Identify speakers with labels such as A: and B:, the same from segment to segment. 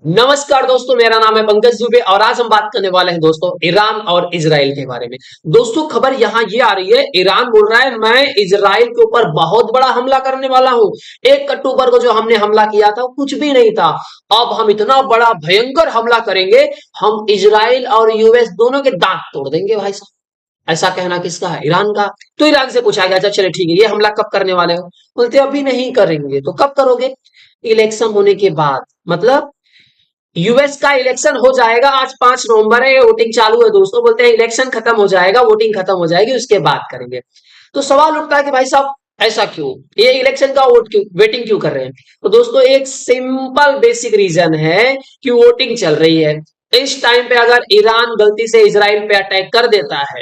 A: नमस्कार दोस्तों, मेरा नाम है पंकज दुबे और आज हम बात करने वाले हैं दोस्तों ईरान और इजराइल के बारे में। दोस्तों खबर यहाँ ये आ रही है, ईरान बोल रहा है मैं इजराइल के ऊपर बहुत बड़ा हमला करने वाला हूँ। 1 अक्टूबर को जो हमने हमला किया था वो कुछ भी नहीं था। अब हम इतना बड़ा भयंकर हमला करेंगे, हम इजराइल और यूएस दोनों के दांत तोड़ देंगे भाई साहब। ऐसा कहना किसका है? ईरान का। तो ईरान से पूछा गया, अच्छा चले ठीक है, ये हमला कब करने वाले हो? बोलते अभी नहीं करेंगे। तो कब करोगे? इलेक्शन होने के बाद। मतलब यूएस का इलेक्शन हो जाएगा। आज 5 नवंबर है, वोटिंग चालू है दोस्तों। बोलते हैं इलेक्शन खत्म हो जाएगा, वोटिंग खत्म हो जाएगी, उसके बाद करेंगे। तो सवाल उठता है कि भाई साहब ऐसा क्यों, ये इलेक्शन का वोट क्यों, वेटिंग क्यों कर रहे हैं? तो दोस्तों एक सिंपल बेसिक रीजन है कि वोटिंग चल रही है। इस टाइम पे अगर ईरान गलती से इजराइल पे अटैक कर देता है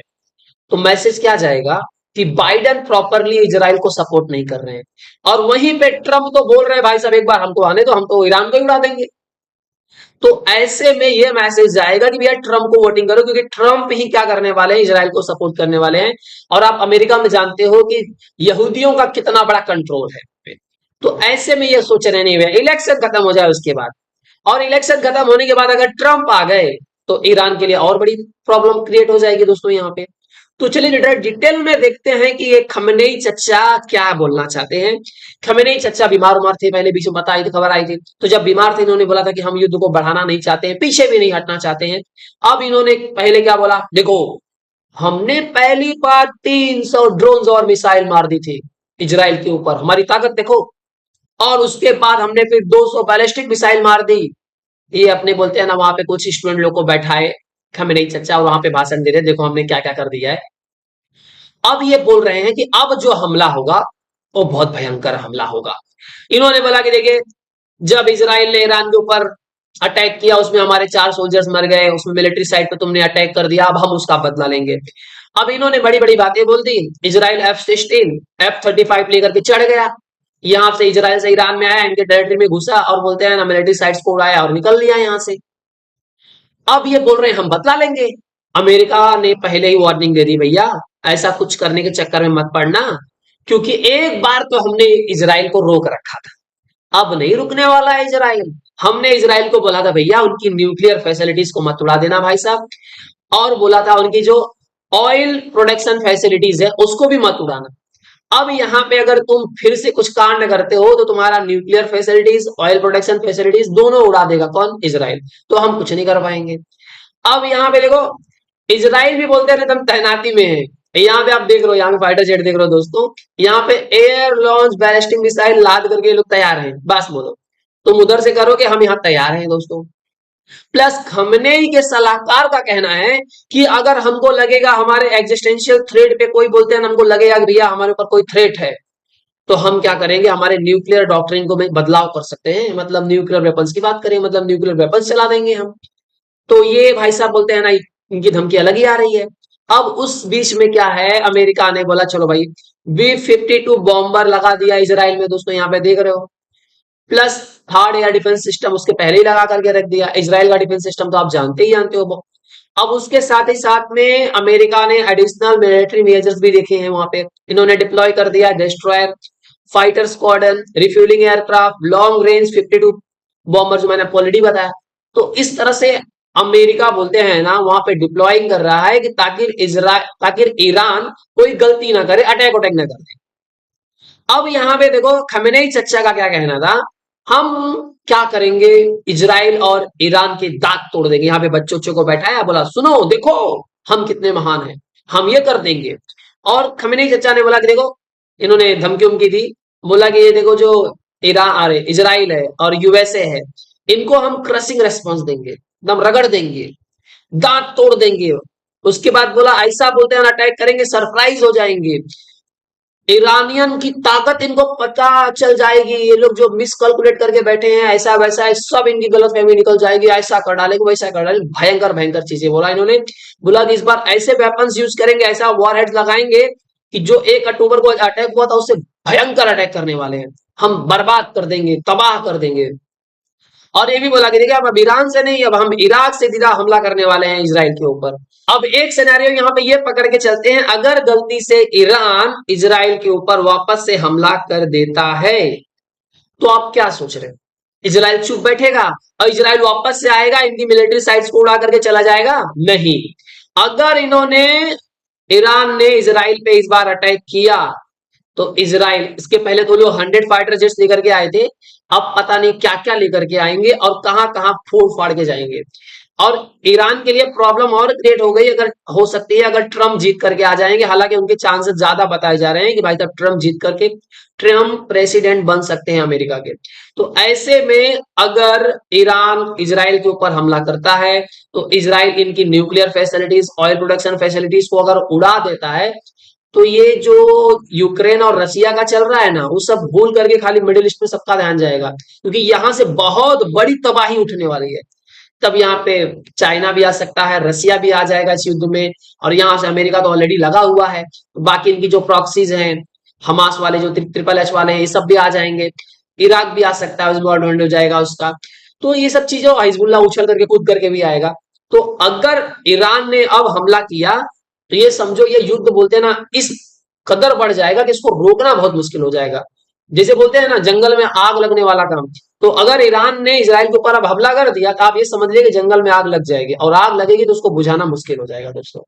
A: तो मैसेज क्या जाएगा कि बाइडन प्रॉपरली इजराइल को सपोर्ट नहीं कर रहे हैं। और वहीं पे ट्रंप तो बोल रहे हैं भाई साहब एक बार हमको आने तो हम तो ईरान को ही उड़ा देंगे। तो ऐसे में ये मैसेज जाएगा कि भैया ट्रंप को वोटिंग करो, क्योंकि ट्रंप ही क्या करने वाले हैं, इजराइल को सपोर्ट करने वाले हैं। और आप अमेरिका में जानते हो कि यहूदियों का कितना बड़ा कंट्रोल है। तो ऐसे में ये सोच रहे नहीं, इलेक्शन खत्म हो जाए उसके बाद। और इलेक्शन खत्म होने के बाद अगर ट्रंप आ गए तो ईरान के लिए और बड़ी प्रॉब्लम क्रिएट हो जाएगी दोस्तों यहाँ पे। तो चलिए डिटेल में देखते हैं कि ये खमनेई चचा क्या बोलना चाहते हैं। खमनेई चचा बीमार उमार थे, पहले बीच में बता आई थी, खबर आई थी। तो जब बीमार थे इन्होंने बोला था कि हम युद्ध को बढ़ाना नहीं चाहते हैं, पीछे भी नहीं हटना चाहते हैं। अब इन्होंने पहले क्या बोला, देखो हमने पहली बार 300 ड्रोन और मिसाइल मार दी थी इजराइल के ऊपर, हमारी ताकत देखो। और उसके बाद हमने फिर 200 बैलिस्टिक मिसाइल मार दी। ये अपने बोलते हैं ना, वहां पे कुछ स्टूडेंट लोग को बैठाए खमेनेई चचा और वहां पे भाषण दे रहे, देखो हमने क्या क्या कर दिया है। अब ये बोल रहे हैं कि अब जो हमला होगा वो बहुत भयंकर हमला होगा। इन्होंने बोला कि देखिए, जब इसराइल ने ईरान के ऊपर अटैक किया उसमें हमारे 4 सोल्जर्स मर गए, उसमें मिलिट्री साइड पे तुमने अटैक कर दिया, अब हम उसका बदला लेंगे। अब इन्होंने बड़ी बड़ी बातें बोल दी। इसराइल F-16 F-35 लेकर के चढ़ गया, यहां से इसराइल से ईरान में आया, इनके टेरिटरी में घुसा और बोलते हैं ना मिलिट्री साइट्स को उड़ाया और निकल लिया यहां से। अब ये बोल रहे हैं हम बदला लेंगे। अमेरिका ने पहले ही वार्निंग दे दी, भैया ऐसा कुछ करने के चक्कर में मत पड़ना, क्योंकि एक बार तो हमने इसराइल को रोक रखा था, अब नहीं रुकने वाला है इसराइल। हमने इसराइल को बोला था भैया उनकी न्यूक्लियर फैसिलिटीज को मत उड़ा देना भाई साहब, और बोला था उनकी जो ऑयल प्रोडक्शन फैसिलिटीज है उसको भी मत उड़ाना। अब यहाँ पे अगर तुम फिर से कुछ कांड करते हो तो तुम्हारा nuclear facilities, oil production facilities दोनों उड़ा देगा कौन? इसराइल। तो हम कुछ नहीं कर पाएंगे। अब यहाँ पे देखो, इसराइल भी बोलते हैं तुम तैनाती में है। यहाँ पे आप देख रहे हो, यहाँ पे फाइटर जेट देख रहे हो दोस्तों, यहाँ पे एयर लॉन्च बैलिस्टिक मिसाइल लाद करके ये लोग तैयार हैं। बस बोलो तुम उधर से करो कि हम यहाँ तैयार हैं दोस्तों। प्लस खमनेई के सलाहकार का कहना है कि अगर हमको लगेगा हमारे एग्जिस्टेंशियल थ्रेट पे, कोई बोलते हैं हमको लगेगा कि भैया हमारे ऊपर कोई थ्रेट है, तो हम क्या करेंगे, हमारे न्यूक्लियर डॉक्ट्रिन को में बदलाव कर सकते हैं। मतलब न्यूक्लियर वेपन्स की बात करें, मतलब न्यूक्लियर वेपन्स चला देंगे हम। तो ये भाई साहब बोलते हैं ना, इनकी धमकी अलग ही आ रही है। अब उस बीच में क्या है, अमेरिका ने बोला चलो भाई B-52 बॉम्बर लगा दिया इसराइल में दोस्तों, यहाँ पे देख रहे हो। Plus third air defence system उसके पहले ही लगा करके रख दिया। इसराइल का डिफेंस सिस्टम तो आप जानते हो। अब उसके साथ ही साथ में अमेरिका ने एडिशनल मिलिट्री मेजर्स भी देखे हैं वहां पे। इन्होंने डिप्लॉय कर दिया destroyer, fighter squadron, refuelling aircraft, long range 52 bomber जो मैंने ऑलरेडी बताया। तो इस तरह से अमेरिका बोलते हैं ना वहां पे डिप्लॉइंग कर रहा है कि ताकि ईरान कोई गलती ना करे, अटैक अटैक ना करे। अब यहाँ पे देखो खमेनेई चचा का क्या कहना था, हम क्या करेंगे, इजराइल और ईरान के दांत तोड़ देंगे। यहाँ पे बच्चों बच्चों को बैठाया, बोला सुनो देखो हम कितने महान हैं, हम ये कर देंगे। और खमेनेई चचा ने बोला कि देखो, इन्होंने धमकी उमकी दी, बोला कि ये देखो जो ईरान अरे इजराइल है और यूएसए है, इनको हम क्रशिंग रेस्पॉन्स देंगे, एकदम रगड़ देंगे, दांत तोड़ देंगे। उसके बाद बोला ऐसा बोलते हैं अटैक करेंगे, सरप्राइज हो जाएंगे, ईरानियन की ताकत इनको पता चल जाएगी, ये लोग जो मिस कैलकुलेट करके बैठे हैं ऐसा वैसा है, सब इनकी गलतफहमी निकल जाएगी, ऐसा कर डालेंगे वैसा कर डालेंगे। भयंकर भयंकर चीजें बोला इन्होंने। बोला कि इस बार ऐसे वेपन्स यूज करेंगे, ऐसा वॉर हेड्स लगाएंगे कि जो 1 अक्टूबर को अटैक हुआ था उससे भयंकर अटैक करने वाले हैं, हम बर्बाद कर देंगे, तबाह कर देंगे। और ये भी बोला कि देखिए अब ईरान से नहीं, अब हम इराक से सीधा हमला करने वाले हैं इसराइल के ऊपर। अब एक सिनेरियो यहाँ पे ये पकड़ के चलते हैं, अगर गलती से ईरान इसराइल के ऊपर वापस से हमला कर देता है तो आप क्या सोच रहे हैं? इजराइल चुप बैठेगा और इजराइल वापस से आएगा, इनकी मिलिट्री साइट्स को उड़ा करके चला जाएगा? नहीं। अगर इन्होंने ईरान ने इजराइल पे इस बार अटैक किया तो इजराइल, इसके पहले तो लोग 100 फाइटर जेट्स लेकर के आए थे, अब पता नहीं क्या क्या लेकर के आएंगे और कहां कहां फोड़ फाड़ के जाएंगे। और ईरान के लिए प्रॉब्लम और क्रिएट हो गई, अगर हो सकती है अगर ट्रम्प जीत करके आ जाएंगे, हालांकि उनके चांसेस ज्यादा बताए जा रहे हैं कि भाई साहब ट्रम्प जीत करके ट्रम्प प्रेसिडेंट बन सकते हैं अमेरिका के। तो ऐसे में अगर ईरान इजराइल के ऊपर हमला करता है तो इजराइल इनकी nuclear facilities, oil production facilities को अगर उड़ा देता है तो ये जो यूक्रेन और रसिया का चल रहा है ना, वो सब भूल करके खाली मिडिल ईस्ट में सबका ध्यान जाएगा, क्योंकि यहां से बहुत बड़ी तबाही उठने वाली है। तब यहाँ पे चाइना भी आ सकता है, रसिया भी आ जाएगा इस युद्ध में, और यहाँ से अमेरिका तो ऑलरेडी लगा हुआ है। बाकी इनकी जो प्रॉक्सीज हैं, हमास वाले जो ट्रिपल एच वाले हैं, ये सब भी आ जाएंगे। इराक भी आ सकता है, उस बॉर्डर हो जाएगा उसका। तो ये सब चीजें, हिजबुल्लाह उछल करके कूद करके भी आएगा। तो अगर ईरान ने अब हमला किया तो ये समझो ये युद्ध बोलते हैं ना, इस कदर बढ़ जाएगा कि इसको रोकना बहुत मुश्किल हो जाएगा। जैसे बोलते हैं ना, जंगल में आग लगने वाला काम। तो अगर ईरान ने इजराइल के ऊपर अब हमला कर दिया तो आप ये समझ लीजिए कि जंगल में आग लग जाएगी, और आग लगेगी तो उसको बुझाना मुश्किल हो जाएगा दोस्तों।